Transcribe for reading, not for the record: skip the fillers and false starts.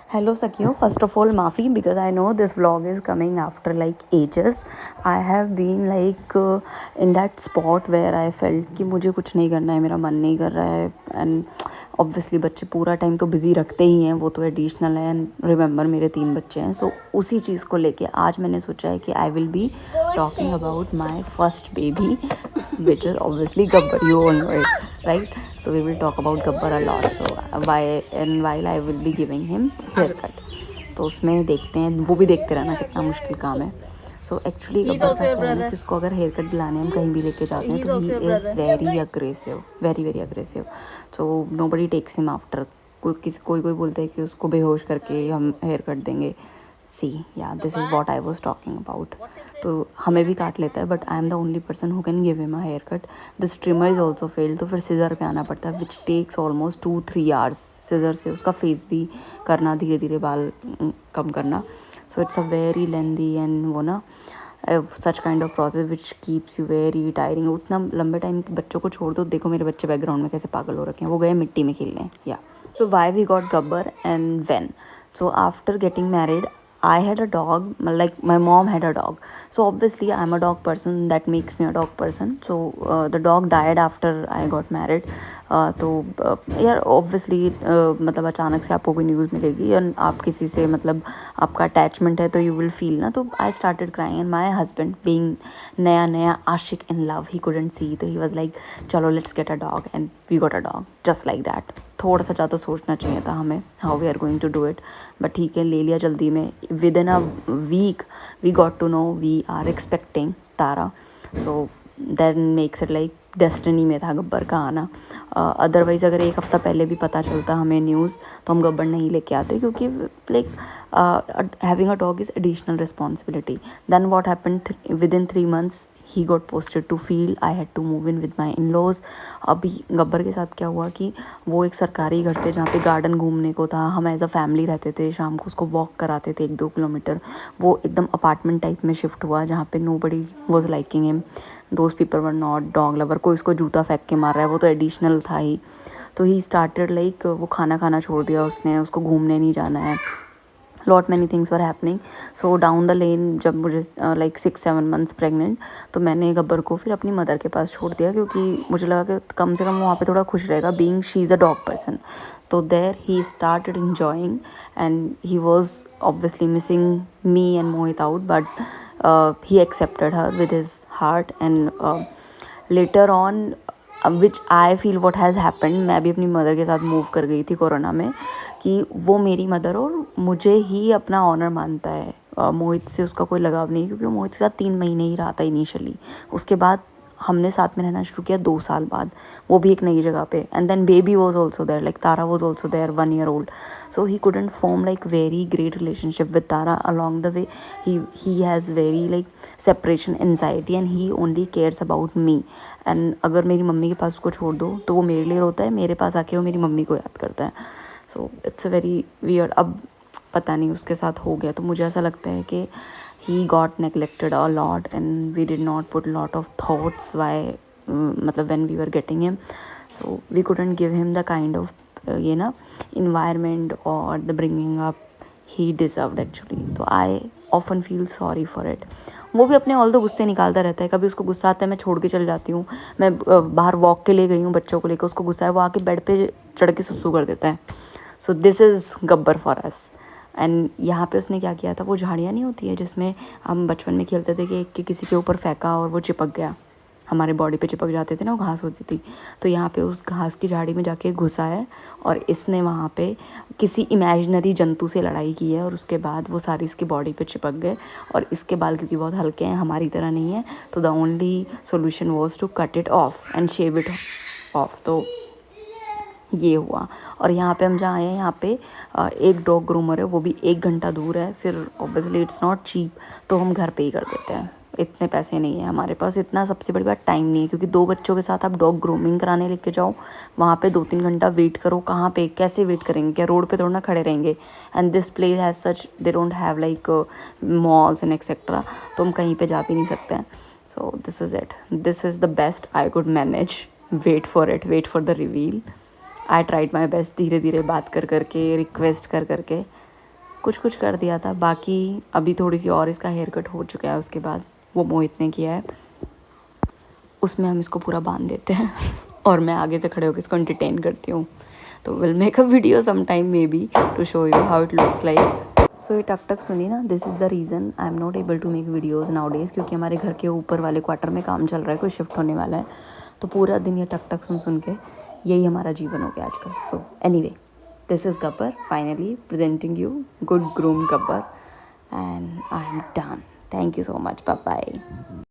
Hello Sakyo, first of all maafi because I know this vlog is coming after like ages. I have been like in that spot where I felt कि मुझे कुछ नहीं करना है, मेरा मन नहीं कर रहा है and obviously बच्चे पूरा टाइम तो बिज़ी रखते ही हैं, वो तो एडिशनल है and remember मेरे 3 बच्चे हैं, so उसी चीज़ को लेके आज मैंने सोचा है कि I will be talking about my first baby which is obviously Gabbar, you all know it, right? So we will talk about Gabbar a lot. So while I will be giving him haircut. तो उसमें देखते हैं, वो भी देखते रहना कितना मुश्किल काम है. सो एक्चुअली गब्बर का क्या है ना कि उसको अगर हेयर कट दिलाने हम कहीं भी लेके जाते हैं तो he is very aggressive, very aggressive. So nobody takes him after. कोई बोलता है कि उसको बेहोश करके हम हेयर कट देंगे. सी या this is what I was talking about. तो हमें भी काट लेता है but I am the only person who can give him a hair cut. The trimmer is also failed, तो फिर सीज़र पे आना पड़ता है which takes almost 2-3 hours. Scissor से उसका फेस भी करना, धीरे धीरे बाल कम करना. So it's a very lengthy and वो ना such kind of process which keeps you very tiring. उतना लंबे टाइम बच्चों को छोड़ दो. देखो मेरे बच्चे बैकग्राउंड में कैसे पागल हो रखे हैं, वो गए मिट्टी में खेलने. या so why we got Gabbar and when. So after getting married, I had a dog, like my mom had a dog. So obviously I'm a dog person, that makes me a dog person. So the dog died after I got married. तो यार obviously मतलब अचानक से आपको कोई news मिलेगी और आप किसी से मतलब आपका अटैचमेंट है तो यू विल फील ना. तो I started crying and my husband being नया आशिक in love, he couldn't see, तो ही वाज लाइक चलो let's get a dog and we got a dog just like that. थोड़ा सा ज़्यादा सोचना चाहिए था हमें how we are going to do it, but ठीक है ले लिया जल्दी में. Within a week we got to know we are expecting Tara. So then makes it like destiny में था गब्बर का आना. अदरवाइज़ अगर एक हफ़्ता पहले भी पता चलता हमें न्यूज़ तो हम गब्बर नहीं लेके आते, क्योंकि like having a dog is additional responsibility. Then what happened, within 3 months he got posted to field. I had to move in with my in-laws. अभी गब्बर के साथ क्या हुआ कि वो एक सरकारी घर से जहाँ पे गार्डन घूमने को था, हम एज अ फैमिली रहते थे, शाम को उसको वॉक कराते थे 1-2 किलोमीटर, वो एकदम अपार्टमेंट टाइप में शिफ्ट हुआ जहाँ पे nobody was liking him. Those people were not dog lover. कोई उसको जूता फेंक के मार रहा है, वो तो एडिशनल था ही. तो ही स्टार्टेड लाइक वो खाना खाना छोड़ दिया उसने, उसको घूमने नहीं जाना है. Lot many things were happening. So down the lane जब मुझे लाइक 6-7 मंथ्स प्रेग्नेंट, तो मैंने गब्बर को फिर अपनी मदर के पास छोड़ दिया, क्योंकि मुझे लगा कि कम से कम वहाँ पे थोड़ा खुश रहेगा, being she is a dog person. तो there he started enjoying and he was obviously missing me and Mohit out, but he accepted her with his heart. And later on which I feel what has happened, मैं भी अपनी mother के साथ move कर गई थी corona में, कि वो मेरी मदर और मुझे ही अपना ऑनर मानता है. मोहित से उसका कोई लगाव नहीं, क्योंकि वो मोहित के साथ 3 महीने ही रहा था इनिशियली. उसके बाद हमने साथ में रहना शुरू किया 2 साल बाद, वो भी एक नई जगह पे. And then baby was also there, like Tara was also there 1 year old. So he couldn't form like very great relationship with Tara. Along the way he has very like separation anxiety and he only cares about me. And अगर मेरी mummy के पास उसको छोड़ दो तो वो मेरे लिए रोता है, मेरे पास आके वो मेरी मम्मी को याद करता है. So it's a very weird. अब पता नहीं उसके साथ हो गया, तो मुझे ऐसा लगता है कि he got neglected a lot and we did not put lot of thoughts why, मतलब when we were getting him. So we couldn't give him the kind of ये ना इन्वायरमेंट और the bringing up he deserved actually. तो I often feel sorry for it. वो भी अपने all the गुस्से निकालता रहता है. कभी उसको गुस्सा आता है, मैं छोड़ के चल जाती हूँ, मैं बाहर वॉक के लिए गई हूँ बच्चों को लेकर, उसको गुस्सा है, वो आके बेड पे चढ़ के सुसु कर देता है. सो this is Gabbar for us. And यहाँ पे उसने क्या किया था, वो झाड़ियाँ नहीं होती है जिसमें हम बचपन में खेलते थे कि किसी के ऊपर फेंका और वो चिपक गया, हमारे बॉडी पे चिपक जाते थे ना, वो घास होती थी. तो यहाँ पे उस घास की झाड़ी में जाके घुसा है और इसने वहाँ पे किसी इमेजिनरी जंतु से लड़ाई की है और उसके बाद वो सारी इसकी बॉडी पे चिपक गए. और इसके बाल क्योंकि बहुत हल्के हैं, हमारी तरह नहीं है, तो the only solution was to cut it off and shave it off. तो ये हुआ. और यहाँ पे हम जहाँ आए हैं, यहाँ पे एक डॉग ग्रूमर है, वो भी 1 घंटा दूर है. फिर ऑब्वियसली इट्स नॉट चीप, तो हम घर पे ही कर देते हैं. इतने पैसे नहीं है हमारे पास, इतना सबसे बड़ी बात टाइम नहीं है, क्योंकि 2 बच्चों के साथ आप डॉग ग्रूमिंग कराने लेके जाओ, वहाँ पे 2-3 घंटा वेट करो. कहाँ पे कैसे वेट करेंगे, क्या रोड पे थोड़ा ना खड़े रहेंगे. And this place has such, they don't have like malls and etcetera, तो हम कहीं पे जा भी नहीं सकते हैं. So this is it, this is the best I could manage. Wait for it, wait for the reveal. I tried my best, धीरे धीरे बात कर करके, रिक्वेस्ट कर करके कुछ कुछ कर दिया था। बाकी अभी थोड़ी सी और इसका हेयर कट हो चुका है, उसके बाद वो मोहित ने किया है, उसमें हम इसको पूरा बांध देते हैं और मैं आगे से खड़े होकर इसको एंटरटेन करती हूँ। तो will make a video some time maybe to show you how it looks like. So ये टक टक सुनी ना, this is the reason I am not able to make videos nowadays, क्योंकि हमारे घर के ऊपर वाले क्वार्टर में काम चल रहा है, कोई शिफ्ट होने वाला है, तो पूरा दिन ये टक टक सुन सुन के यही हमारा जीवन हो गया आजकल। So anyway, this is Gabbar finally presenting you good groomed Gabbar, and I am done. Thank you so much, bye bye.